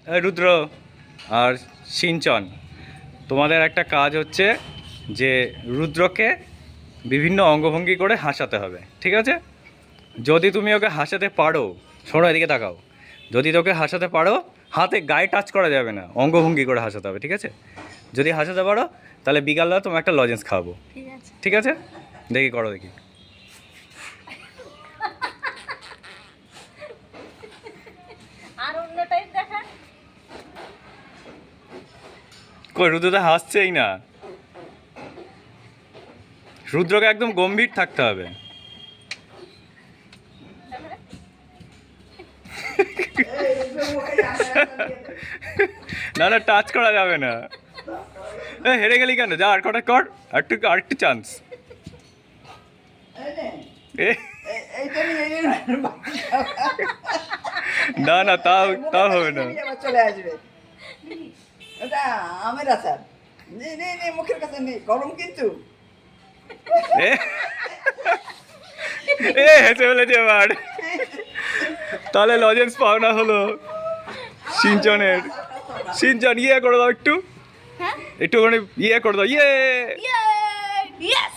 রুদ্র আর সিঞ্চন, তোমাদের একটা কাজ হচ্ছে যে রুদ্রকে বিভিন্ন অঙ্গভঙ্গি করে হাসাতে হবে, ঠিক আছে? যদি তুমি ওকে হাসাতে পারো, শোনো এদিকে তাকাও, যদি তোকে হাসাতে পারো, হাতে গায়ে টাচ করা যাবে না, অঙ্গভঙ্গি করে হাসাতে হবে, ঠিক আছে? যদি হাসাতে পারো তাহলে বিকালবেলা তোমার একটা লজেন্স খাওয়াবো, ঠিক আছে। ঠিক আছে? দেখি করো দেখি। আর অন্য টাইপ দেখা। কই রুদ্রটা হাসছেই না, রুদ্রকে একদম গম্ভীর থাকতে হবে। না না, টাচ করা যাবে না। হেরে গেলি কেন? যা আর কটা কর, আরেকটু চান্স। না না, তাও তাও হবে না। চলে আসবে। এটা আমের আচার। নে মুখের কাছে নে, গরম কিন্তু। এ হেসে ফেলেছে এবার। তাহলে লজেন্স পাওনা হলো সিঞ্চনের। সিঞ্চন ইয়ে করে দাও একটু, হ্যাঁ, একটুখানি ইয়ে করে দাও, ইয়ে। ইয়েস।